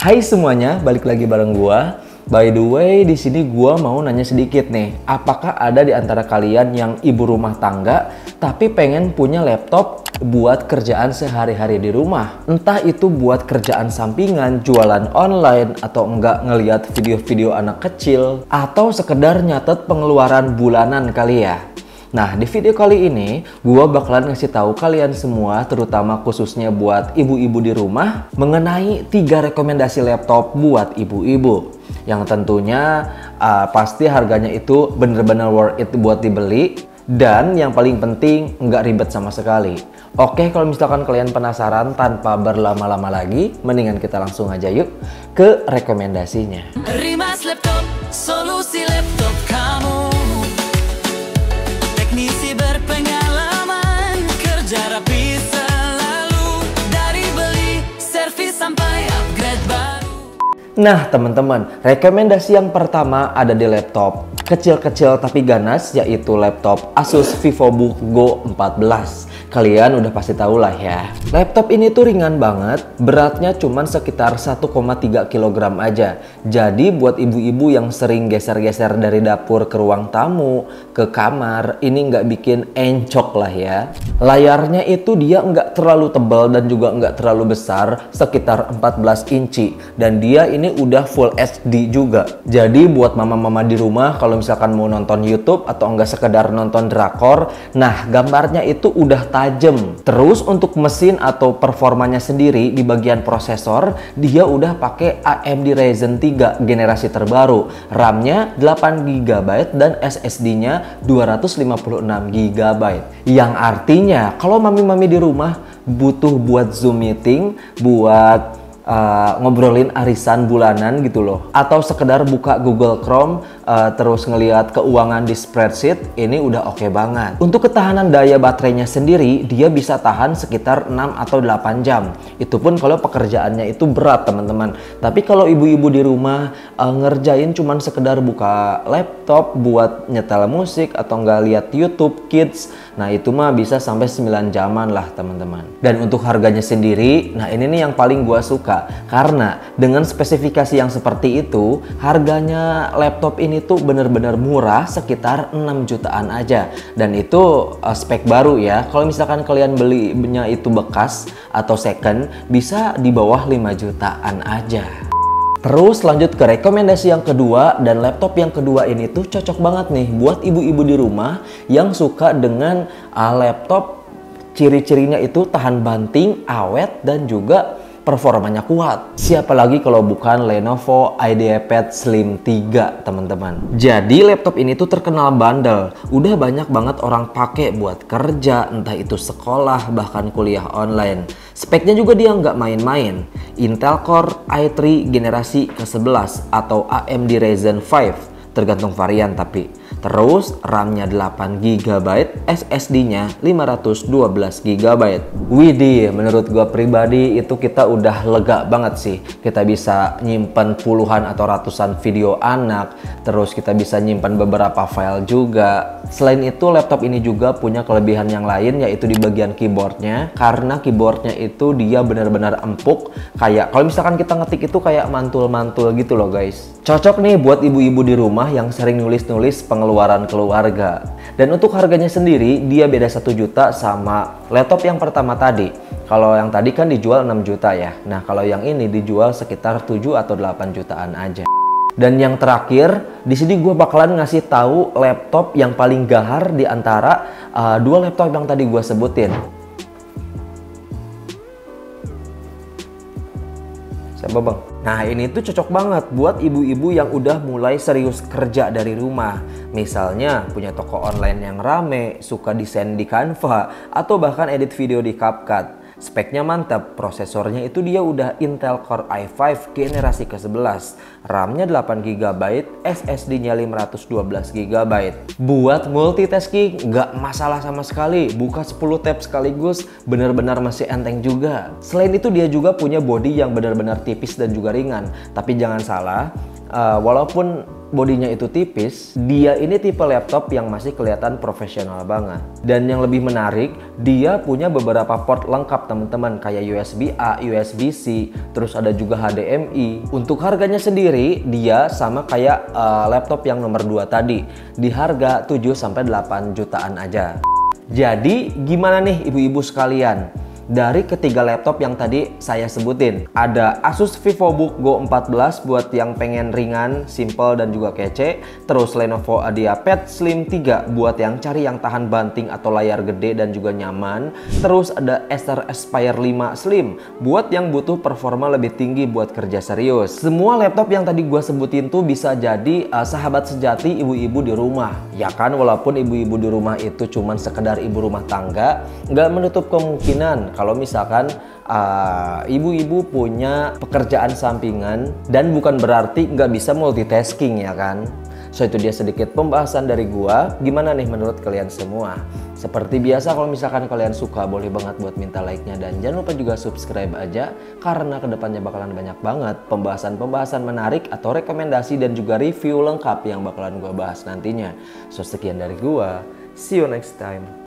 Hai semuanya, balik lagi bareng gua. By the way, di sini gua mau nanya sedikit nih. Apakah ada di antara kalian yang ibu rumah tangga tapi pengen punya laptop buat kerjaan sehari-hari di rumah? Entah itu buat kerjaan sampingan, jualan online, atau enggak ngeliat video-video anak kecil, atau sekedar nyatet pengeluaran bulanan kali ya. Nah, di video kali ini gua bakalan ngasih tahu kalian semua, terutama khususnya buat ibu-ibu di rumah, mengenai 3 rekomendasi laptop buat ibu-ibu yang tentunya pasti harganya itu bener-bener worth it buat dibeli, dan yang paling penting nggak ribet sama sekali. Oke, kalau misalkan kalian penasaran, tanpa berlama-lama lagi, mendingan kita langsung aja yuk ke rekomendasinya. Rimas Laptop, solusi laptop kamu. Teknisi berpengalaman, kerja rapi selalu. Dari beli, servis sampai upgrade baru. Nah teman-teman, rekomendasi yang pertama ada di laptop kecil-kecil tapi ganas, yaitu laptop Asus VivoBook Go 14. Kalian udah pasti tahu lah ya. Laptop ini tuh ringan banget, beratnya cuman sekitar 1,3 kg aja. Jadi buat ibu-ibu yang sering geser-geser dari dapur ke ruang tamu, ke kamar, ini nggak bikin encok lah ya. Layarnya itu dia nggak terlalu tebal dan juga nggak terlalu besar, sekitar 14 inci. Dan dia ini udah Full HD juga. Jadi buat mama-mama di rumah, kalau misalkan mau nonton YouTube atau enggak sekedar nonton drakor, nah gambarnya itu udah tajam. Terus untuk mesin atau performanya sendiri di bagian prosesor, dia udah pakai AMD Ryzen 3 generasi terbaru. RAM-nya 8 GB dan SSD-nya 256 GB. Yang artinya kalau mami-mami di rumah butuh buat Zoom meeting, buat ngobrolin arisan bulanan gitu loh, atau sekedar buka Google Chrome terus ngelihat keuangan di spreadsheet, ini udah oke banget. Untuk ketahanan daya baterainya sendiri, dia bisa tahan sekitar 6 atau 8 jam. Itu pun kalau pekerjaannya itu berat teman-teman. Tapi kalau ibu-ibu di rumah ngerjain cuman sekedar buka laptop buat nyetel musik atau nggak lihat YouTube Kids, nah itu mah bisa sampai 9 jaman lah teman-teman. Dan untuk harganya sendiri, nah ini nih yang paling gua suka. Karena dengan spesifikasi yang seperti itu, harganya laptop ini tuh bener-bener murah, sekitar 6 jutaan aja. Dan itu spek baru ya. Kalau misalkan kalian belinya itu bekas atau second, bisa di bawah 5 jutaan aja. Terus lanjut ke rekomendasi yang kedua, dan laptop yang kedua ini tuh cocok banget nih buat ibu-ibu di rumah yang suka dengan laptop ciri-cirinya itu tahan banting, awet, dan juga performanya kuat. Siapa lagi kalau bukan Lenovo IdeaPad Slim 3 teman-teman. Jadi laptop ini tuh terkenal bandel. Udah banyak banget orang pakai buat kerja, entah itu sekolah, bahkan kuliah online. Speknya juga dia nggak main-main. Intel Core i3 generasi ke-11 atau AMD Ryzen 5, tergantung varian tapi. Terus RAM-nya 8 GB, SSD-nya 512 GB. Widih, menurut gua pribadi itu kita udah lega banget sih. Kita bisa nyimpan puluhan atau ratusan video anak, terus kita bisa nyimpan beberapa file juga. Selain itu, laptop ini juga punya kelebihan yang lain, yaitu di bagian keyboardnya. Karena keyboardnya itu dia benar-benar empuk, kayak kalau misalkan kita ngetik itu kayak mantul-mantul gitu loh guys. Cocok nih buat ibu-ibu di rumah yang sering nulis-nulis pengeluaran keluarga. Dan untuk harganya sendiri, dia beda 1 juta sama laptop yang pertama tadi. Kalau yang tadi kan dijual 6 juta ya. Nah kalau yang ini dijual sekitar 7 atau 8 jutaan aja. Dan yang terakhir, di sini gue bakalan ngasih tahu laptop yang paling gahar di antara 2 laptop yang tadi gue sebutin. Siapa bang? Nah ini tuh cocok banget buat ibu-ibu yang udah mulai serius kerja dari rumah. Misalnya punya toko online yang rame, suka desain di Canva, atau bahkan edit video di CapCut. Speknya mantap, prosesornya itu dia udah Intel Core i5 generasi ke-11, RAM-nya 8 GB, SSD-nya 512 GB. Buat multitasking nggak masalah sama sekali, buka 10 tab sekaligus benar-benar masih enteng juga. Selain itu dia juga punya body yang benar-benar tipis dan juga ringan. Tapi jangan salah, walaupun bodinya itu tipis, dia ini tipe laptop yang masih kelihatan profesional banget. Dan yang lebih menarik, dia punya beberapa port lengkap teman-teman, kayak USB A, USB C, terus ada juga HDMI. Untuk harganya sendiri, dia sama kayak laptop yang nomor 2 tadi, di harga 7-8 jutaan aja. Jadi gimana nih ibu-ibu sekalian? Dari ketiga laptop yang tadi saya sebutin, ada Asus VivoBook Go 14 buat yang pengen ringan, simple dan juga kece. Terus Lenovo IdeaPad Slim 3 buat yang cari yang tahan banting atau layar gede dan juga nyaman. Terus ada Acer Aspire 5 Slim buat yang butuh performa lebih tinggi buat kerja serius. Semua laptop yang tadi gue sebutin tuh bisa jadi sahabat sejati ibu-ibu di rumah. Ya kan, walaupun ibu-ibu di rumah itu cuman sekedar ibu rumah tangga, nggak menutup kemungkinan kalau misalkan ibu-ibu punya pekerjaan sampingan dan bukan berarti nggak bisa multitasking ya kan. So itu dia sedikit pembahasan dari gua. Gimana nih menurut kalian semua? Seperti biasa kalau misalkan kalian suka boleh banget buat minta like-nya dan jangan lupa juga subscribe aja karena kedepannya bakalan banyak banget pembahasan-pembahasan menarik atau rekomendasi dan juga review lengkap yang bakalan gua bahas nantinya. So sekian dari gua. See you next time.